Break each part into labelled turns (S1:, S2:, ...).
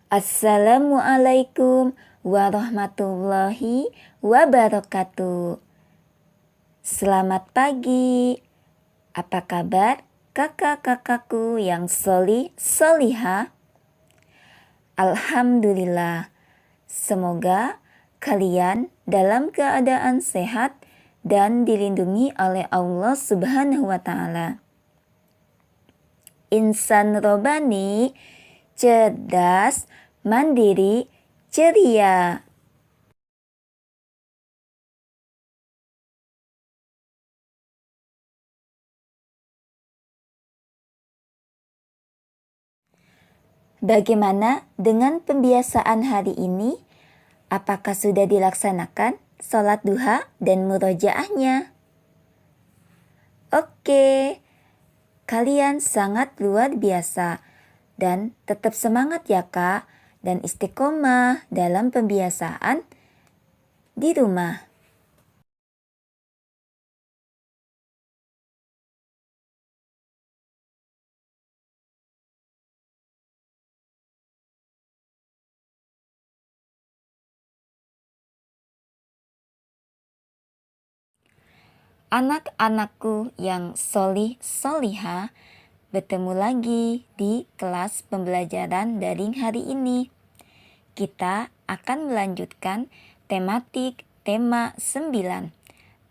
S1: Assalamualaikum warahmatullahi wabarakatuh. Selamat pagi. Apa kabar kakak-kakakku yang solihah? Alhamdulillah. Semoga kalian dalam keadaan sehat dan dilindungi oleh Allah Subhanahu wa Ta'ala. Insan robani, cerdas, mandiri, ceria. Bagaimana dengan pembiasaan hari ini? Apakah sudah dilaksanakan sholat duha dan murojaahnya? Oke, kalian sangat luar biasa dan tetap semangat ya kak dan istiqomah dalam pembiasaan di rumah. Anak-anakku yang solihah, bertemu lagi di kelas pembelajaran daring hari ini. Kita akan melanjutkan tema 9,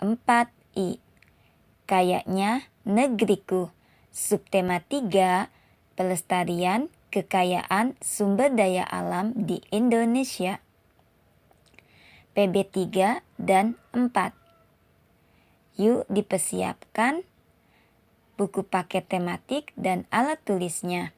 S1: 4I. Kayaknya negeriku. Subtema 3, pelestarian kekayaan sumber daya alam di Indonesia. PB 3 dan 4. Yuk dipersiapkan buku paket tematik dan alat tulisnya.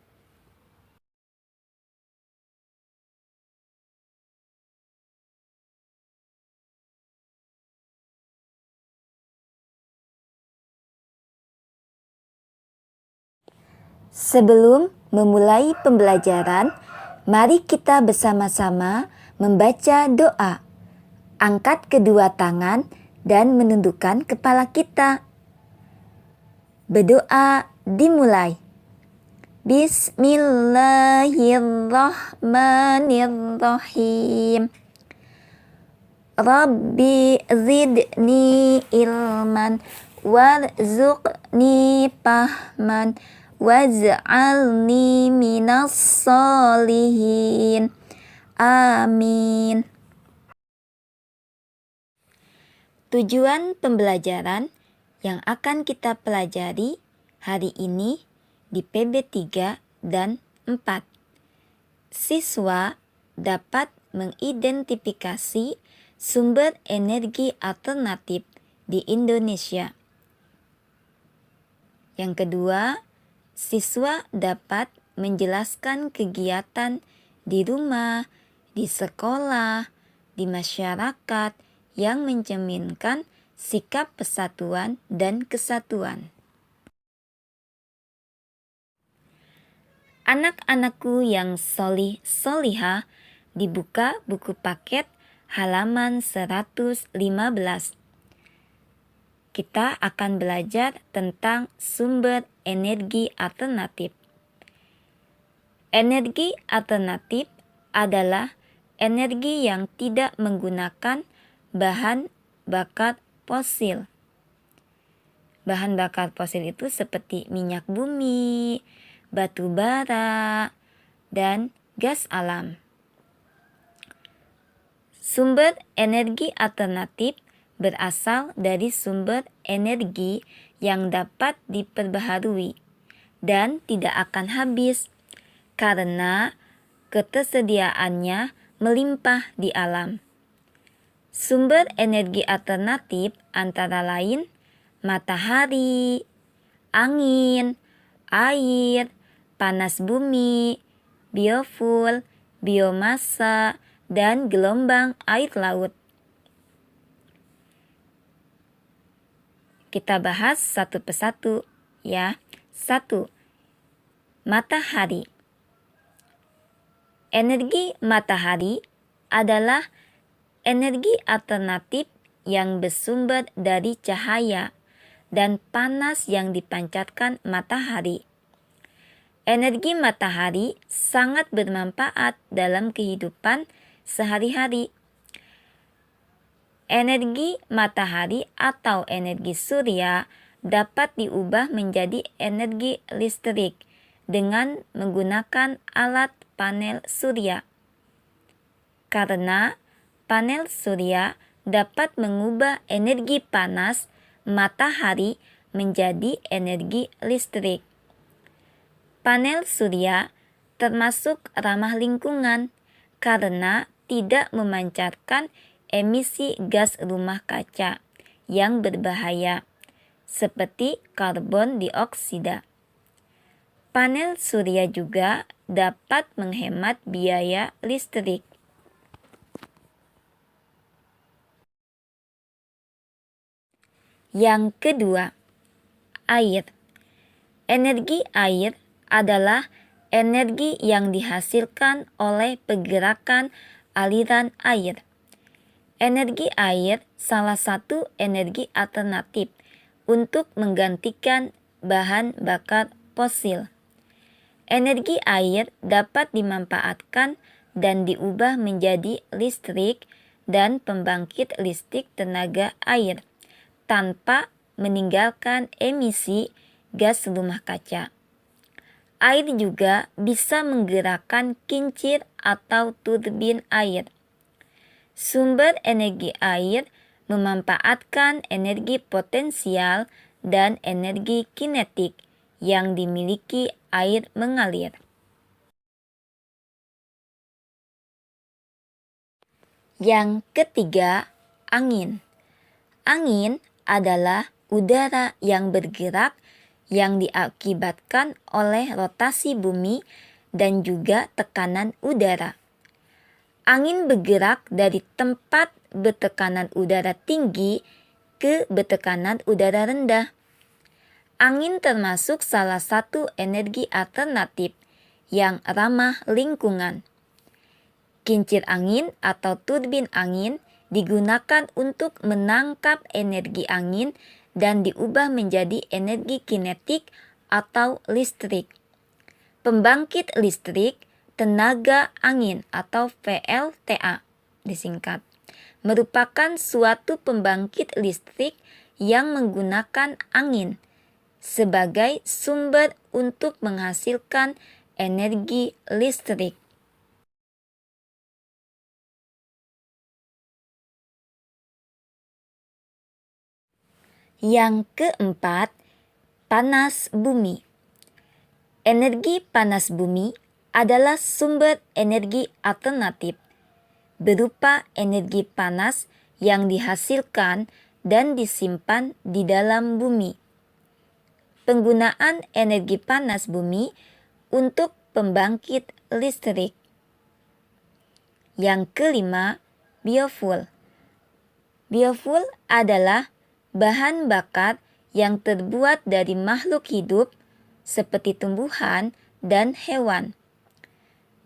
S1: Sebelum memulai pembelajaran, mari kita bersama-sama membaca doa. Angkat kedua tangan dan menundukkan kepala kita. Berdoa dimulai. Bismillahirrahmanirrahim. Rabbi zidni ilman warzuqni fahman waj'alni minas solihin. Amin. Tujuan pembelajaran yang akan kita pelajari hari ini di PB 3 dan 4. Siswa dapat mengidentifikasi sumber energi alternatif di Indonesia. Yang kedua, siswa dapat menjelaskan kegiatan di rumah, di sekolah, di masyarakat yang mencerminkan sikap persatuan dan kesatuan. Anak-anakku yang solihah, dibuka buku paket halaman 115. Kita akan belajar tentang sumber energi alternatif. Energi alternatif adalah energi yang tidak menggunakan bahan bakar fosil. Bahan bakar fosil itu seperti minyak bumi, batu bara, dan gas alam. Sumber energi alternatif berasal dari sumber energi yang dapat diperbaharui dan tidak akan habis karena ketersediaannya melimpah di alam. Sumber energi alternatif antara lain matahari, angin, air, panas bumi, biofuel, biomasa, dan gelombang air laut. Kita bahas satu persatu ya. 1. Matahari. Energi matahari adalah energi alternatif yang bersumber dari cahaya dan panas yang dipancarkan matahari. Energi matahari sangat bermanfaat dalam kehidupan sehari-hari. Energi matahari atau energi surya dapat diubah menjadi energi listrik dengan menggunakan alat panel surya. Karena panel surya dapat mengubah energi panas matahari menjadi energi listrik. Panel surya termasuk ramah lingkungan karena tidak memancarkan emisi gas rumah kaca yang berbahaya seperti karbon dioksida. Panel surya juga dapat menghemat biaya listrik. Yang kedua, air. Energi air adalah energi yang dihasilkan oleh pergerakan aliran air. Energi air salah satu energi alternatif untuk menggantikan bahan bakar fosil. Energi air dapat dimanfaatkan dan diubah menjadi listrik dan pembangkit listrik tenaga air tanpa meninggalkan emisi gas rumah kaca. Air juga bisa menggerakkan kincir atau turbin air. Sumber energi air memanfaatkan energi potensial dan energi kinetik yang dimiliki air mengalir. Yang ketiga, angin. Angin adalah udara yang bergerak yang diakibatkan oleh rotasi bumi dan juga tekanan udara. Angin bergerak dari tempat bertekanan udara tinggi ke bertekanan udara rendah. Angin termasuk salah satu energi alternatif yang ramah lingkungan. Kincir angin atau turbin angin digunakan untuk menangkap energi angin dan diubah menjadi energi kinetik atau listrik. Pembangkit listrik tenaga angin atau PLTA disingkat, merupakan suatu pembangkit listrik yang menggunakan angin sebagai sumber untuk menghasilkan energi listrik. Yang keempat, panas bumi. Energi panas bumi adalah sumber energi alternatif berupa energi panas yang dihasilkan dan disimpan di dalam bumi. Penggunaan energi panas bumi untuk pembangkit listrik. Yang kelima, biofuel. Biofuel adalah bahan bakar yang terbuat dari makhluk hidup seperti tumbuhan dan hewan.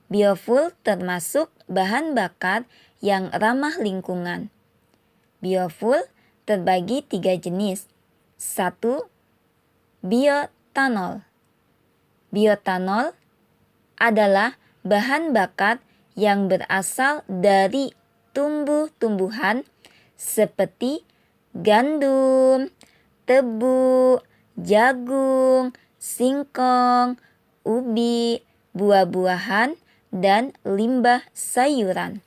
S1: Biofuel termasuk bahan bakar yang ramah lingkungan. Biofuel terbagi 3 jenis. 1. Bioetanol. Bioetanol adalah bahan bakar yang berasal dari tumbuh-tumbuhan seperti gandum, tebu, jagung, singkong, ubi, buah-buahan, dan limbah sayuran.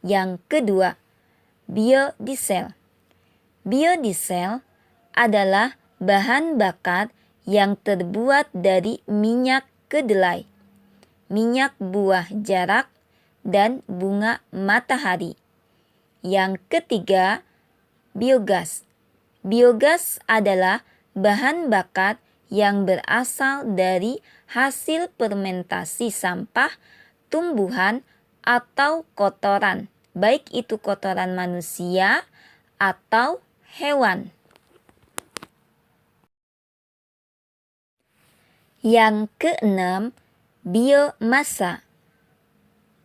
S1: Yang kedua, biodiesel. Biodiesel adalah bahan bakar yang terbuat dari minyak kedelai, minyak buah jarak, dan bunga matahari. Yang ketiga, biogas. Biogas adalah bahan bakar yang berasal dari hasil fermentasi sampah, tumbuhan, atau kotoran, baik itu kotoran manusia atau hewan. Yang keenam, biomasa.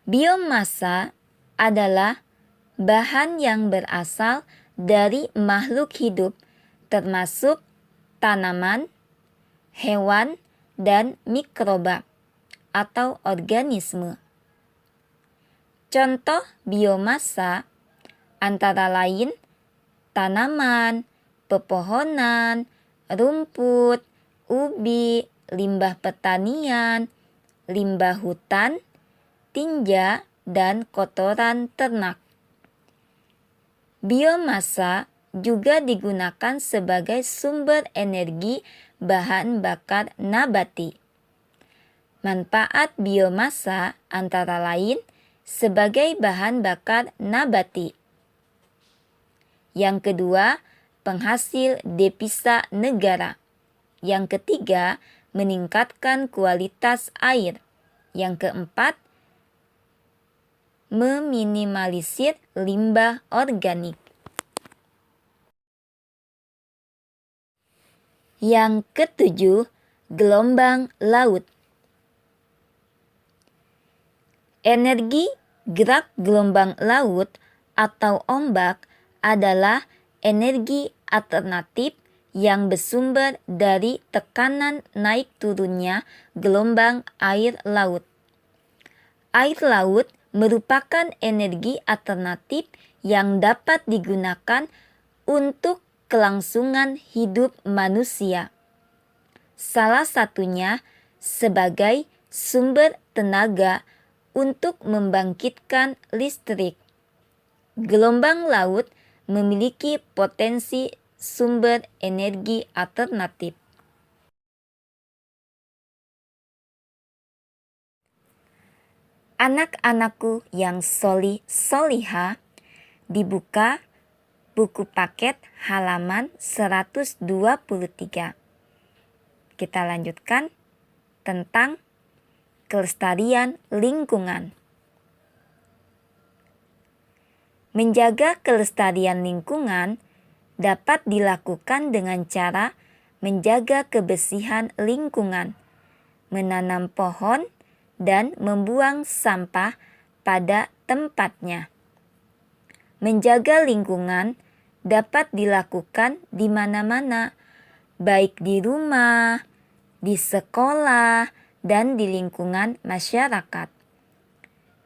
S1: Biomasa adalah bahan yang berasal dari makhluk hidup, termasuk tanaman, hewan, dan mikroba atau organisme. Contoh biomasa antara lain tanaman, pepohonan, rumput, ubi, limbah pertanian, limbah hutan, tinja, dan kotoran ternak. Biomasa juga digunakan sebagai sumber energi bahan bakar nabati. Manfaat biomasa antara lain sebagai bahan bakar nabati. Yang kedua, penghasil devisa negara. Yang ketiga, meningkatkan kualitas air. Yang keempat, meminimalisir limbah organik. Yang ketujuh, gelombang laut. Energi gerak gelombang laut atau ombak adalah energi alternatif yang bersumber dari tekanan naik turunnya gelombang air laut. Air laut merupakan energi alternatif yang dapat digunakan untuk kelangsungan hidup manusia. Salah satunya sebagai sumber tenaga untuk membangkitkan listrik. Gelombang laut memiliki potensi sumber energi alternatif. Anak-anakku yang solih-solihah, dibuka buku paket halaman 123. Kita lanjutkan tentang kelestarian lingkungan. Menjaga kelestarian lingkungan dapat dilakukan dengan cara menjaga kebersihan lingkungan, menanam pohon, dan membuang sampah pada tempatnya. Menjaga lingkungan dapat dilakukan di mana-mana, baik di rumah, di sekolah, dan di lingkungan masyarakat.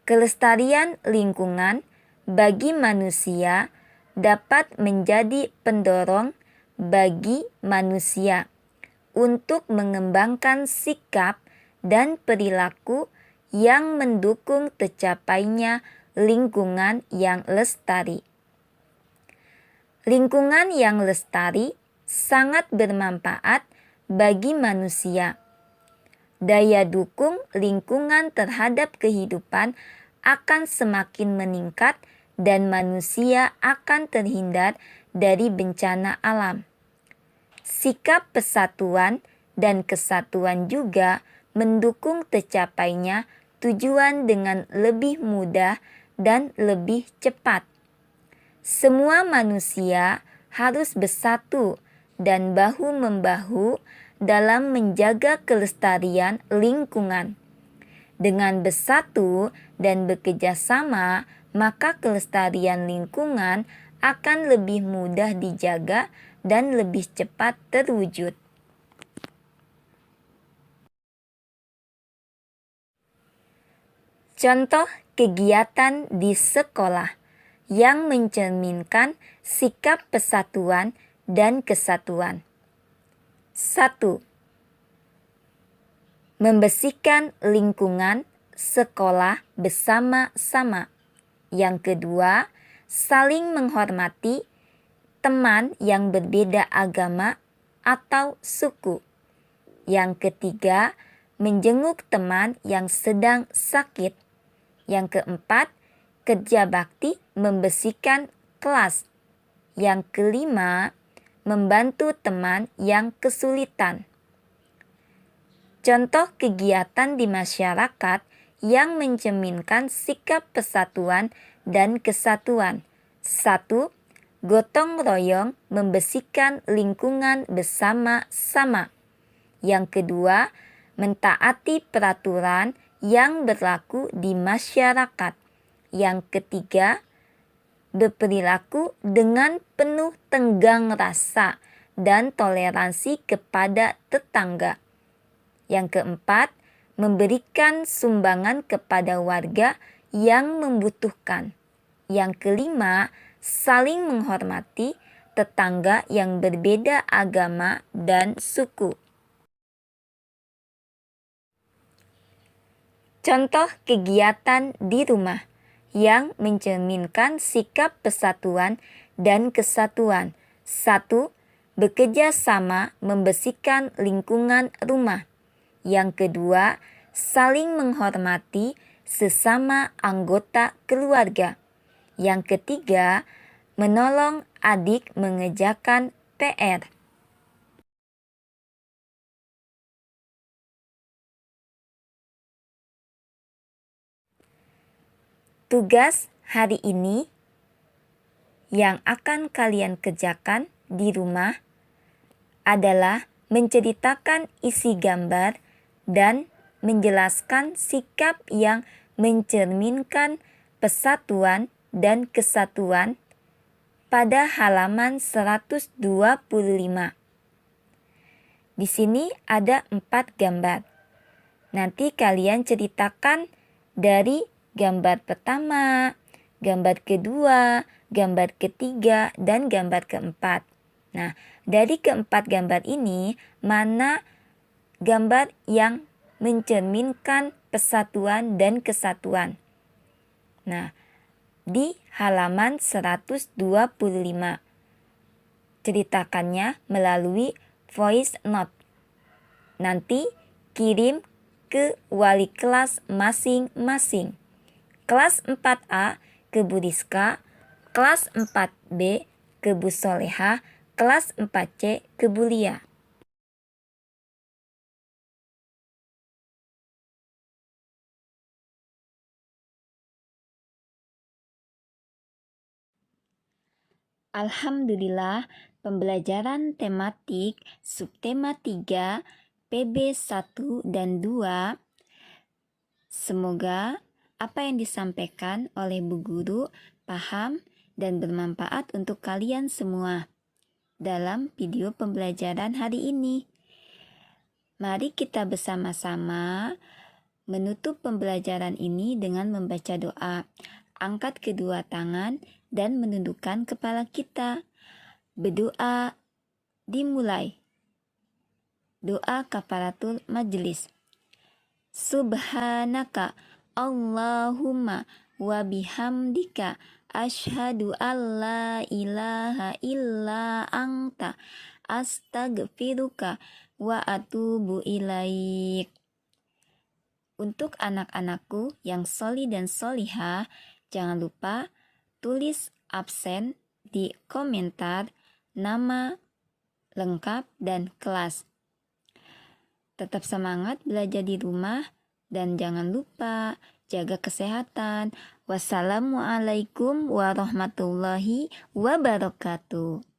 S1: Kelestarian lingkungan bagi manusia dapat menjadi pendorong bagi manusia untuk mengembangkan sikap dan perilaku yang mendukung tercapainya lingkungan yang lestari. Lingkungan yang lestari sangat bermanfaat bagi manusia. Daya dukung lingkungan terhadap kehidupan akan semakin meningkat dan manusia akan terhindar dari bencana alam. Sikap persatuan dan kesatuan juga mendukung tercapainya tujuan dengan lebih mudah dan lebih cepat. Semua manusia harus bersatu dan bahu-membahu dalam menjaga kelestarian lingkungan. Dengan bersatu dan bekerja sama, maka kelestarian lingkungan akan lebih mudah dijaga dan lebih cepat terwujud. Contoh kegiatan di sekolah yang mencerminkan sikap persatuan dan kesatuan. 1. Membersihkan lingkungan sekolah bersama-sama. Yang kedua, saling menghormati teman yang berbeda agama atau suku. Yang ketiga, menjenguk teman yang sedang sakit. Yang keempat, kerja bakti membersihkan kelas. Yang kelima, membantu teman yang kesulitan. Contoh kegiatan di masyarakat yang mencerminkan sikap persatuan dan kesatuan. 1. Gotong royong membersihkan lingkungan bersama-sama. Yang kedua, mentaati peraturan yang berlaku di masyarakat. Yang ketiga, berperilaku dengan penuh tenggang rasa dan toleransi kepada tetangga. Yang keempat, memberikan sumbangan kepada warga yang membutuhkan. Yang kelima, saling menghormati tetangga yang berbeda agama dan suku. Contoh kegiatan di rumah yang mencerminkan sikap persatuan dan kesatuan. 1. Bekerja sama membersihkan lingkungan rumah. Yang kedua, saling menghormati sesama anggota keluarga. Yang ketiga, menolong adik mengerjakan PR. Tugas hari ini yang akan kalian kerjakan di rumah adalah menceritakan isi gambar dan menjelaskan sikap yang mencerminkan persatuan dan kesatuan pada halaman 125. Di sini ada 4 gambar. Nanti kalian ceritakan dari gambar pertama, gambar kedua, gambar ketiga, dan gambar keempat. Nah, dari keempat gambar ini, mana gambar yang mencerminkan persatuan dan kesatuan? Nah, di halaman 125. Ceritakannya melalui voice note. Nanti kirim ke wali kelas masing-masing. Kelas 4A ke Bu Rizka, kelas 4B ke Bu Solehah, kelas 4C ke Bu Lia. Alhamdulillah, pembelajaran tematik subtema 3 PB 1 dan 2. Semoga apa yang disampaikan oleh Bu Guru paham dan bermanfaat untuk kalian semua dalam video pembelajaran hari ini. Mari kita bersama-sama menutup pembelajaran ini dengan membaca doa. Angkat kedua tangan dan menundukkan kepala kita. Berdoa dimulai. Doa kafaratul majlis. Subhanaka Allahumma wa bihamdika asyhadu alla ilaha illa anta astaghfiruka wa atubu ilaik. Untuk anak-anakku yang soli dan solihah, jangan lupa tulis absen di komentar nama lengkap dan kelas. Tetap semangat belajar di rumah dan jangan lupa jaga kesehatan. Wassalamualaikum warahmatullahi wabarakatuh.